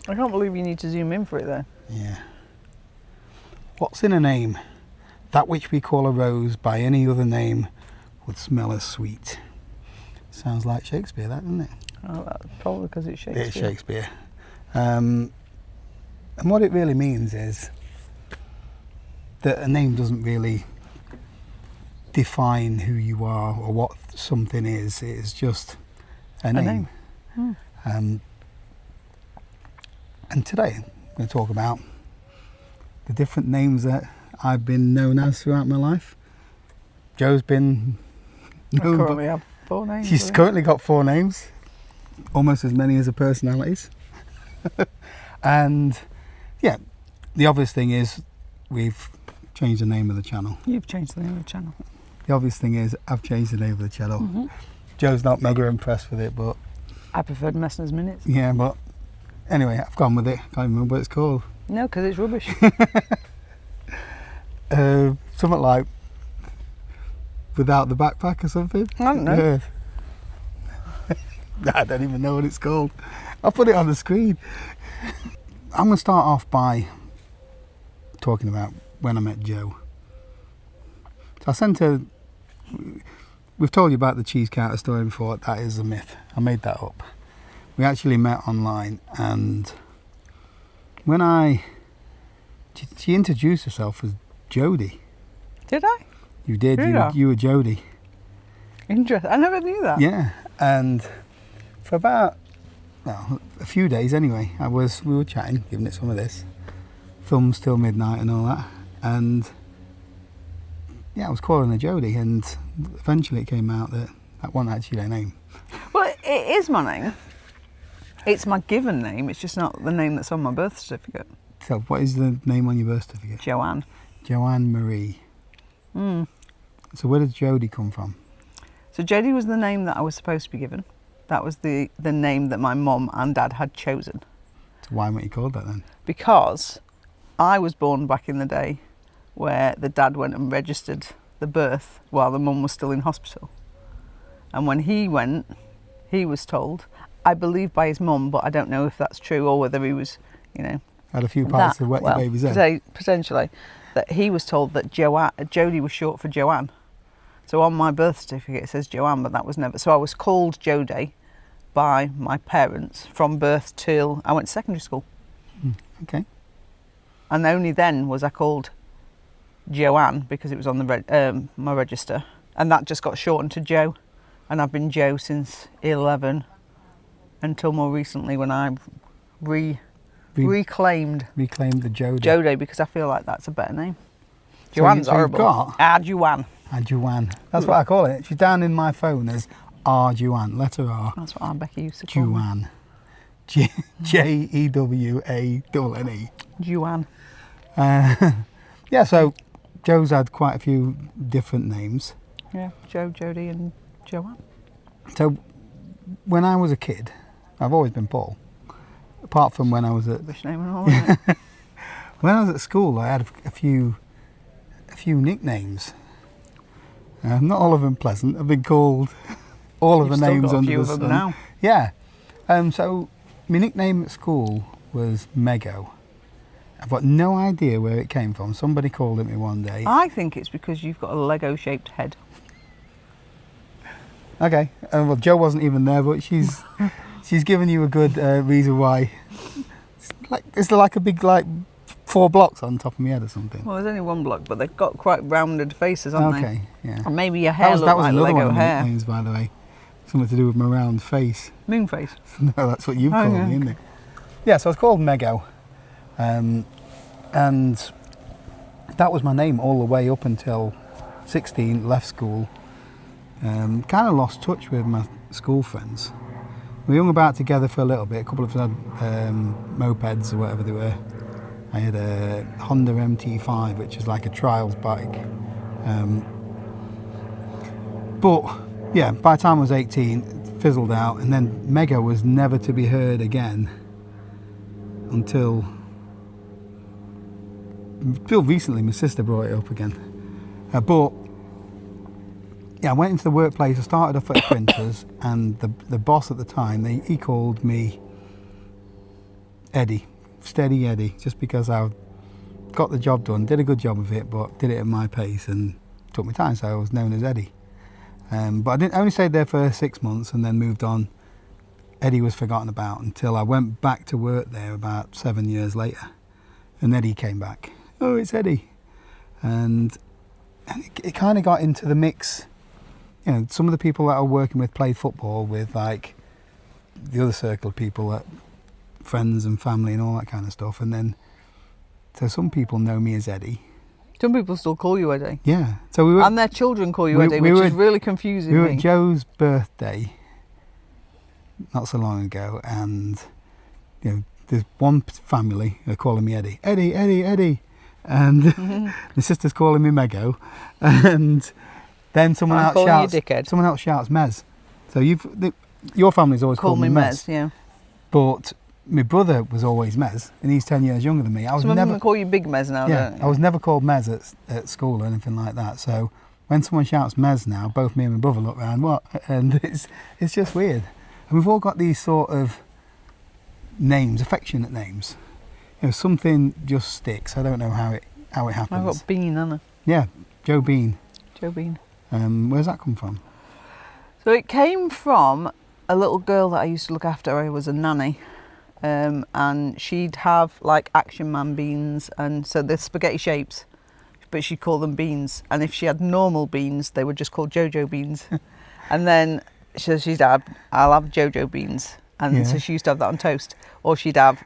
I can't believe you need to zoom in for it though. Yeah. What's in a name? That which we call a rose by any other name would smell as sweet. Sounds like Shakespeare, that, doesn't it? Oh, that's probably because it's Shakespeare. It's Shakespeare. And what it really means is that a name doesn't really define who you are or what something is. It's just a name. And today I'm going to talk about the different names that I've been known as throughout my life. Jo's been known. I currently have 4 names. She's currently got 4 names, almost as many as her personalities. And yeah, the obvious thing is we've changed the name of the channel. You've changed the name of the channel. The obvious thing is I've changed the name of the channel. Jo's not mega impressed with it, but I preferred Messner's Minutes. yeah, but anyway, I've gone with it. Can't even remember what it's called. No, because it's rubbish. Something like Without the Backpack or something. I don't know. I don't even know what it's called. I'll put it on the screen. I'm going to start off by talking about when I met Jo. So I sent her... We've told you about the cheese counter story before. That is a myth. I made that up. We actually met online, and when she introduced herself as Jodie. Did I? You did. Did You were Jodie. Interesting. I never knew that. Yeah, and for about a few days anyway, we were chatting, giving it some of this, thumbs till midnight and all that, and yeah, I was calling her Jodie, and eventually it came out that wasn't actually her name. Well, it is my name. It's my given name. It's just not the name that's on my birth certificate. So what is the name on your birth certificate? Joanne. Joanne Marie. So where did Jodie come from? So Jodie was the name that I was supposed to be given. That was the name that my mum and dad had chosen. So why weren't you called that then? Because I was born back in the day where the dad went and registered the birth while the mum was still in hospital. And when he went, he was told, I believe by his mum, but I don't know if that's true or whether he was, had a few pints of wet your baby's head. Potentially, that he was told that Jodie was short for Joanne. So on my birth certificate it says Joanne, but that was never. So I was called Jodie by my parents from birth till I went to secondary school. Okay. And only then was I called Joanne because it was on the my register, and that just got shortened to Jo, and I've been Jo since 11 until more recently when I reclaimed the Jodie. Jodie, because I feel like that's a better name. Joanne's horrible. Joanne. Joanne. That's what I call it. She's down in my phone as Joanne, letter R. That's what Aunt Becky used to call Joanne. Jewanne. Joanne. Yeah, so Jo's had quite a few different names. Yeah, Jo, Jodie and Joanne. So when I was a kid, I've always been Paul. Apart from when I was at... Rubbish name and all that. When I was at school, I had a few nicknames. Not all of them pleasant. I've been called all of the names under the sun. Them now. Yeah. So my nickname at school was Mego. I've got no idea where it came from. Somebody called it me one day. I think it's because you've got a Lego-shaped head. Okay. Well, Jo wasn't even there, but she's given you a good reason why. It's like a big 4 blocks on top of my head or something. Well, there's only 1 block, but they've got quite rounded faces, haven't they? Okay, yeah. And maybe your hair looks like Lego hair. Nicknames, by the way. Something to do with my round face. Moon face. No, that's what you've called me, isn't it? Yeah, so I was called Mego. And that was my name all the way up until 16, left school. Kind of lost touch with my school friends. We hung about together for a little bit. A couple of them had mopeds or whatever they were. I had a Honda MT5, which is like a trials bike. But yeah, by the time I was 18, it fizzled out, and then Mego was never to be heard again until recently. My sister brought it up again. But yeah, I went into the workplace. I started off at printers, and the boss at the time, he called me Eddie, steady Eddie, just because I got the job done, did a good job of it, but did it at my pace and took my time, so I was known as Eddie. But I only stayed there for 6 months and then moved on. Eddie was forgotten about until I went back to work there about 7 years later, and Eddie came back. Oh, it's Eddie. And it kind of got into the mix. You know, some of the people that I was working with played football with, like, the other circle of people, that friends and family and all that kind of stuff. And then, so some people know me as Eddie. Some people still call you Eddie. Yeah. So we were, and their children call you Eddie, which is really confusing we were me. at Joe's birthday not so long ago, and you know, there's one family who are calling me Eddie. Eddie, Eddie, Eddie. And my sister's calling me Mego. And then someone else shouts, Mez. So your family's always called me Mez. Yeah. But my brother was always Mez, and he's 10 years younger than me. Some of them call you Big Mez now, don't you? I was never called Mez at school or anything like that. So when someone shouts Mez now, both me and my brother look around, what? And it's just weird. And we've all got these sort of names, affectionate names. You know, something just sticks. I don't know how it happens. I've got Bean, haven't I? Yeah, Joe Bean. Joe Bean. Where's that come from? So it came from a little girl that I used to look after. I was a nanny. And she'd have like Action Man beans, and so they're spaghetti shapes, but she'd call them beans. And if she had normal beans, they were just called Jojo beans. And then she'd have, I'll have Jojo beans. And so she used to have that on toast. Or she'd have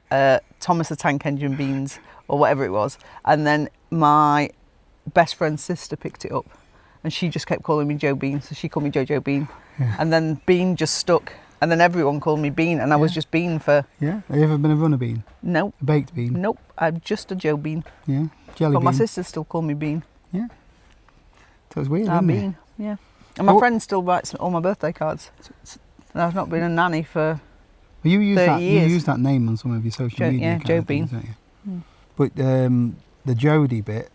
Thomas the Tank Engine beans, or whatever it was. And then my best friend's sister picked it up, and she just kept calling me Joe Bean, so she called me Jojo Bean. Yeah. And then Bean just stuck. And then everyone called me Bean, and I was just Bean for... Yeah. Have you ever been a runner bean? Nope. A baked bean? Nope. I'm just a Joe Bean. Yeah. Jelly but bean? My sisters still call me Bean. Yeah. So it's weird, isn't Bean, it? yeah. And my friend still writes all my birthday cards. And I've not been a nanny for 30 years. You use that name on some of your social media. Yeah, Joe Bean. Things, don't you? But the Jodie bit,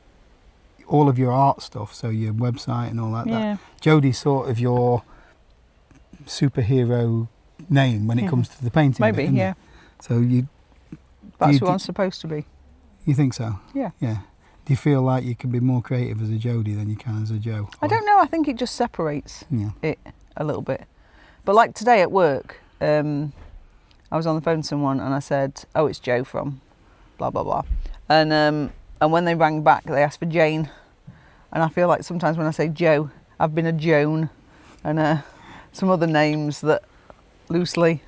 all of your art stuff, so your website and all that, Jodie's sort of your superhero name when it comes to the painting. Maybe, bit, yeah. It? So that's who I'm supposed to be. You think so? Yeah. Yeah. Do you feel like you can be more creative as a Jodie than you can as a Joe? I don't know. I think it just separates it a little bit. But like today at work, I was on the phone to someone and I said, "Oh, it's Joe from blah blah blah," and when they rang back, they asked for Jane, and I feel like sometimes when I say Joe, I've been a Joan, and some other names that loosely,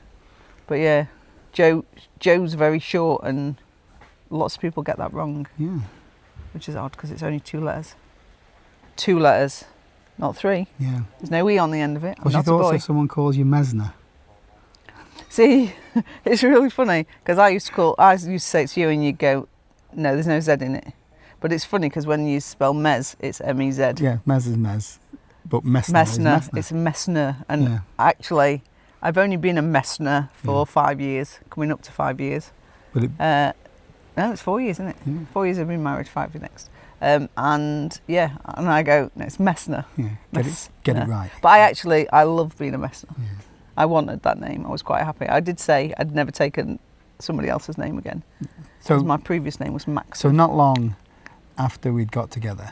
but yeah, Joe's very short, and lots of people get that wrong. Yeah. Which is odd because it's only 2 letters. 2 letters, not 3. Yeah. There's no E on the end of it. What's your thoughts if someone calls you Mesner? See, it's really funny because I used to say it's you and you go, no, there's no Z in it. But it's funny because when you spell Mez, it's M-E-Z. Yeah, Mez is Mez, but Messner is Messner. It's Messner, and actually, I've only been a Messner for 5 years, coming up to 5 years. But no, it's 4 years, isn't it? Yeah. 4 years I've been married, 5 next. And I go, no, it's Messner. Yeah, get it right. But I love being a Messner. Yeah. I wanted that name. I was quite happy. I did say I'd never taken somebody else's name again. So my previous name was Max. So not long after we'd got together,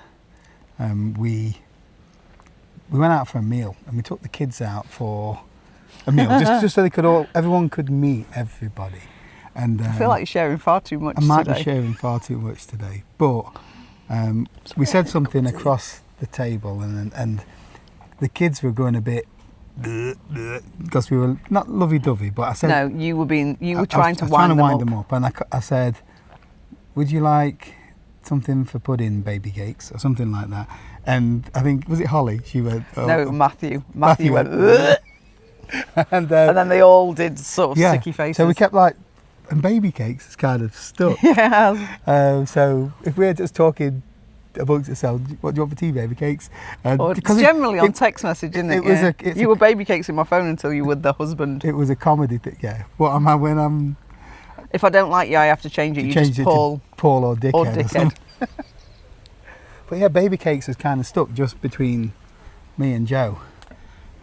we went out for a meal, and we took the kids out for a meal just so everyone could meet everybody. And I feel like you're sharing far too much today. I might be sharing far too much today, but we said something across the table, and the kids were going a bit because we were not lovey-dovey, but I said... No, you were trying to wind them up. And I said, would you like something for pudding, baby cakes, or something like that? And I think, was it Holly? She went... Oh, no, Matthew. Matthew went... and then they all did sort of sticky faces. So we kept like... And baby cakes is kind of stuck. Yeah. So if we're just talking amongst ourselves, what do you want for tea, baby cakes? It's generally on text message, isn't it? You were baby cakes in my phone until you were the husband. It was a comedy thing, yeah. What am I when I'm... If I don't like you, I have to change it. You change just it Paul. To Paul or Dickhead. Or Dickhead. But yeah, baby cakes is kind of stuck just between me and Joe.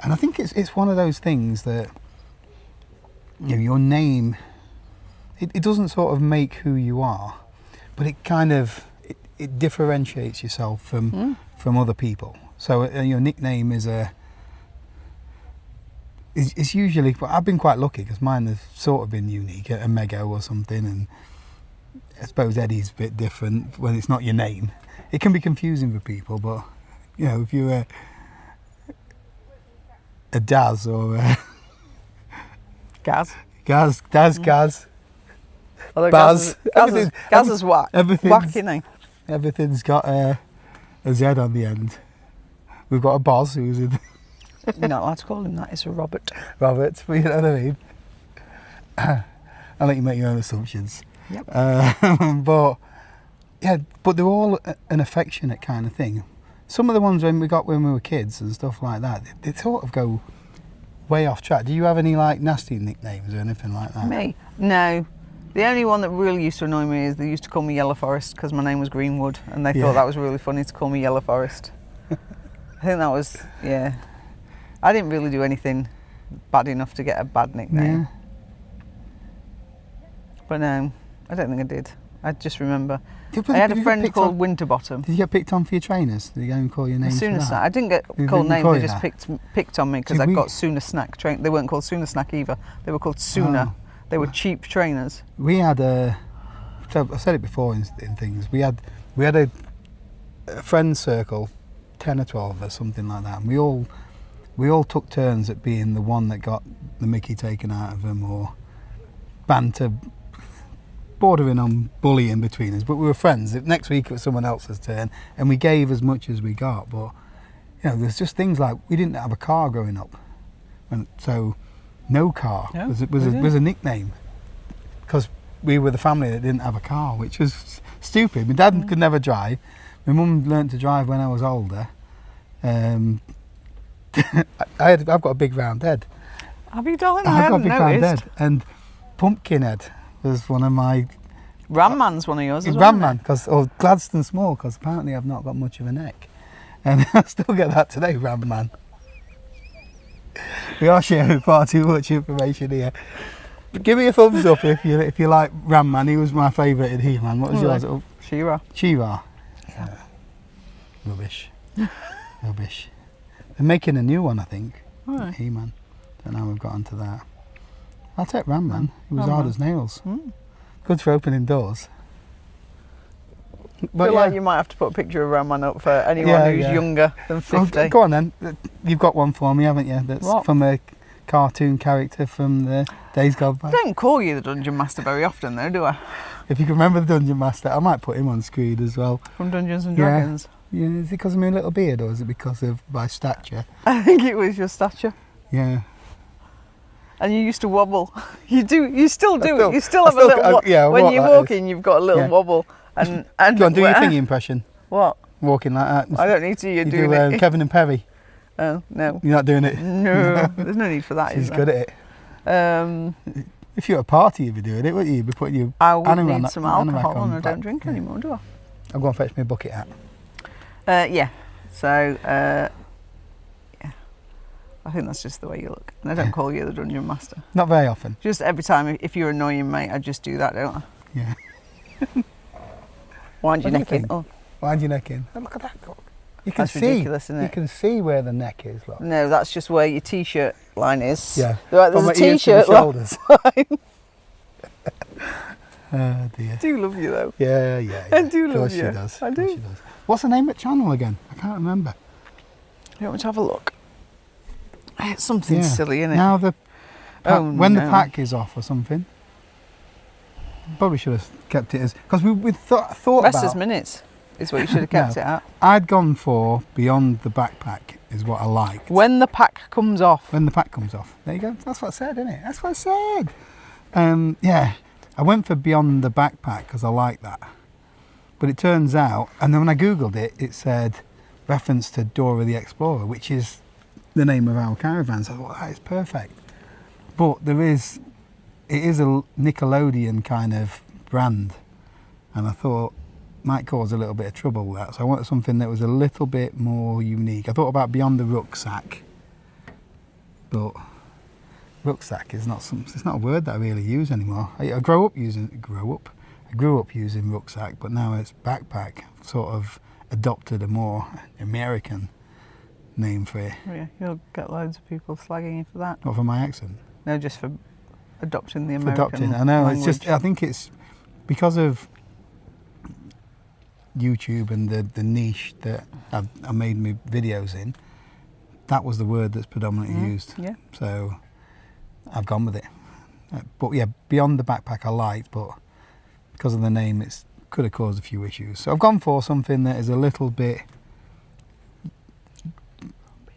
And I think it's one of those things that, you know, your name... it doesn't sort of make who you are, but it kind of it differentiates yourself from other people. So your nickname is it's usually, well, I've been quite lucky because mine has sort of been unique, a Mego or something, and I suppose Eddie's a bit different when it's not your name. It can be confusing for people, but you know, if you're a Daz or a Gaz. Gaz, Although Baz. Gaz is whack. Everything's, Whack, you know. Everything's got a Z on the end. We've got a Boz who's in You're not allowed to call him that. It's a Robert. Robert, but you know what I mean? I'll let you make your own assumptions. Yep. But they're all an affectionate kind of thing. Some of the ones when we were kids and stuff like that, they sort of go way off track. Do you have any like nasty nicknames or anything like that? Me? No. The only one that really used to annoy me is they used to call me Yellow Forest because my name was Greenwood, and they thought that was really funny to call me Yellow Forest. I think that was, yeah. I didn't really do anything bad enough to get a bad nickname. Yeah. But no, I don't think I did. I just remember. Did I had a you friend get picked called on- Winterbottom. Did you get picked on for your trainers? Did you go and call your name for Sooner that? Snack. I didn't get They called didn't names, call they you just that? picked on me because See, I we- got Sooner Snack. They weren't called Sooner Snack either. They were called Sooner. Oh. They were cheap trainers. We had I've said it before in things. We had a friend circle, 10 or 12 of us, something like that, and we all took turns at being the one that got the mickey taken out of them, or banter, bordering on bullying between us. But we were friends. Next week it was someone else's turn, and we gave as much as we got. But you know, there's just things like we didn't have a car growing up, so no car was a nickname because we were the family that didn't have a car, which was stupid. My dad could never drive. My mum learnt to drive when I was older. I've got a big round head. Have you, darling? I I've got a hadn't big round noticed. head, and Pumpkinhead was one of my Ram Man's one of yours as well. Ram Man, or Gladstone Small, because apparently I've not got much of a neck, and I still get that today, Ram Man. We are sharing far too much information here. But give me a thumbs up if you like Ram Man. He was my favourite in He-Man. What was yours? Oh, She-Ra. She-Ra. Yeah. Rubbish. Rubbish. They're making a new one, I think. Right. He-Man. Don't know how we've got onto that. I'll take Ram Man. He was Ram hard Man. as nails. Mm. Good for opening doors. I feel like you might have to put a picture of Ram Man up for anyone who's younger than 50. Go on then. You've got one for me, haven't you? That's What? from a cartoon character from the Days Gone By. I don't call you the Dungeon Master very often though, do I? If you can remember the Dungeon Master, I might put him on screen as well. From Dungeons and Yeah. Dragons. Yeah, is it because of my little beard or is it because of my stature? I think it was your stature. Yeah. And you used to wobble. You still do. still- You still I have still- a little yeah, when what you that walk is. in, you've got a little Yeah. wobble. And Go on, do your thingy impression. What? Walking like that. I don't need to. You're You doing do it. Kevin and Perry. Oh no. You're not doing it. No, there's no need for that. She's is good there? at it. If you're at a party, you'd be doing it, wouldn't you? You'd be putting your I would animal need some animac alcohol, on and I don't back. drink Yeah. anymore, do I'll go and fetch me a bucket hat. I? Yeah. So yeah, I think that's just the way you look. And I don't call you the Dungeon Master. Not very often. Just every time, if you're annoying me, I just do that, don't I? Yeah. Wind your What do you neck in. think? Oh, Wind your neck in. Oh, look at that. Look. You can That's see. ridiculous, isn't You it? can see where the neck is. Look. no, that's just where your t-shirt line is. Yeah. Right, From there's my a ears to the t-shirt line. shoulders. Oh dear. I do love you though. Yeah, yeah. I yeah. do Of love course you. she does. I Of course do. she does. What's the name of the channel again? I can't remember. You want me to have a look? It's something Yeah. silly, isn't it? Now the Oh, when the no. pack is off or something. Probably should have kept it as because we thought Restless about. Minutes is what you should have kept No. it at. I'd gone for Beyond the Backpack is what I liked. When the pack comes off. When the pack comes off. There you go. That's what I said, isn't it? That's what I said. Yeah, I went for Beyond the Backpack because I like that. But it turns out, and then when I googled it, it said reference to Dora the Explorer, which is the name of our caravan. So I thought that is perfect. But it is a Nickelodeon kind of brand, and I thought might cause a little bit of trouble with that. So I wanted something that was a little bit more unique. I thought about Beyond the Rucksack, but rucksack is not it's not a word that I really use anymore. I grew up using rucksack, but now it's backpack. Sort of adopted a more American name for it. Yeah, you'll get loads of people slagging you for that. Not for my accent. No, just for adopting the For American adopting. I know. language. It's just. I think it's because of YouTube and the niche that I made my videos in. That was the word that's predominantly used. Yeah. So I've gone with it. But yeah, beyond the backpack I liked, but because of the name, it could have caused a few issues. So I've gone for something that is a little bit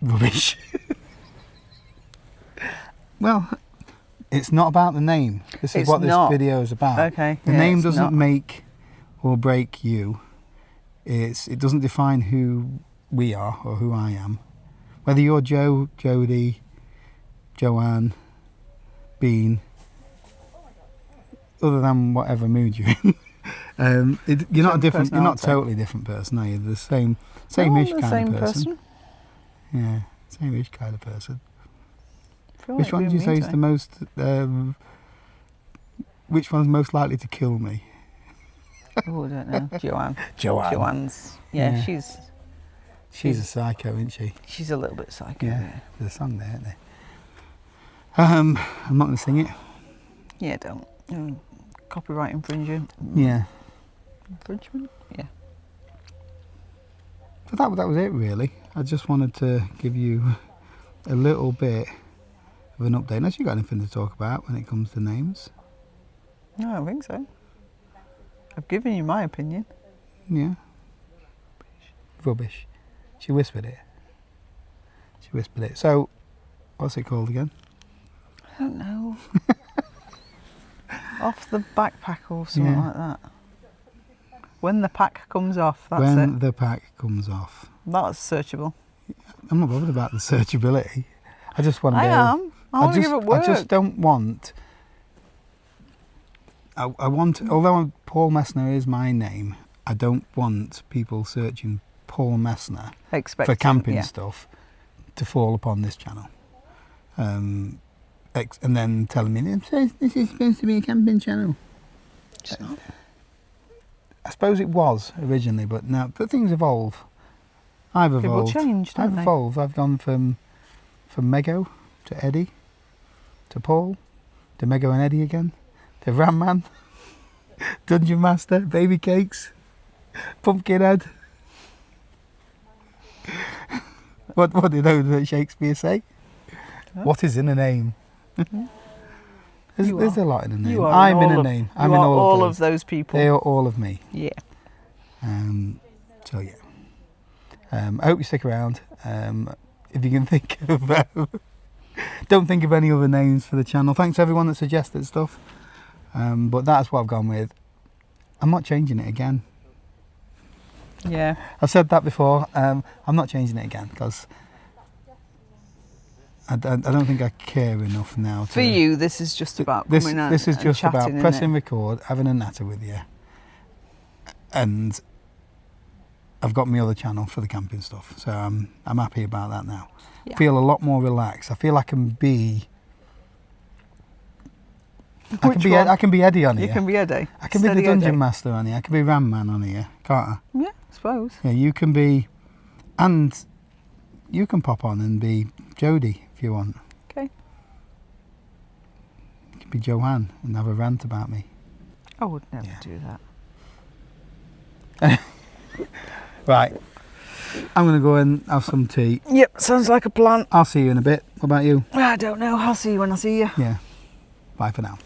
rubbish. Well, it's not about the name. This is what this video is about. Okay. The name doesn't make or break you. It doesn't define who we are or who I am. Whether you're Joe, Jodie, Joanne, Bean, other than whatever mood you're in, you're not a different. You're not a totally different person, are you? The same-ish kind of person. Yeah, same-ish kind of person. Which one do you say is the most? Which one's most likely to kill me? Oh, I don't know. Joanne. Joanne. Joanne's. Yeah, she's a psycho, isn't she? She's a little bit psycho. Yeah. There's a song there, isn't there? I'm not going to sing it. Yeah, don't. Copyright infringement. Yeah. Infringement? Yeah. So that was it, really. I just wanted to give you a little bit of an update. Unless you got anything to talk about when it comes to names. No, I don't think so. I've given you my opinion. Yeah. Rubbish. She whispered it. So, what's it called again? I don't know. Off the backpack or something like that. When the pack comes off, that's it. When the pack comes off. That's searchable. I'm not bothered about the searchability. I just want to I want to give it work. I just don't want... I want... Although Paul Messner is my name, I don't want people searching Paul Messner for camping stuff to fall upon this channel. And then telling me, this is supposed to be a camping channel. It's not. I suppose it was originally, but things evolve. I've evolved. People change, don't they? I've evolved. I've gone from Mego to Eddie to Paul to Mego and Eddie again to Ramman, Dungeon Master, Baby Cakes, Pumpkinhead. What did Shakespeare say? Huh? What is in a name? There's a lot in a name. I'm in a name. I'm in all of those people. They are all of me. Yeah. So yeah. I hope you stick around. If you can think of, don't think of any other names for the channel. Thanks to everyone that suggested stuff. But that's what I've gone with. I'm not changing it again. Yeah. I've said that before. I'm not changing it again because I don't think I care enough now. For you, this is just about coming out. This is just about chatting, pressing record, having a natter with you, and I've got my other channel for the camping stuff, so I'm happy about that now. Yeah. Feel a lot more relaxed. I feel I can be. I can be Eddie on here. You can be Eddie. I can be the Dungeon Master on here. I can be Ramman on here, can't I? Yeah, I suppose. Yeah, you can be, and you can pop on and be Jodie if you want. Okay. You can be Joanne and have a rant about me. I would never do that. Right. I'm going to go and have some tea. Yep, sounds like a plan. I'll see you in a bit. What about you? I don't know. I'll see you when I see you. Yeah. Bye for now.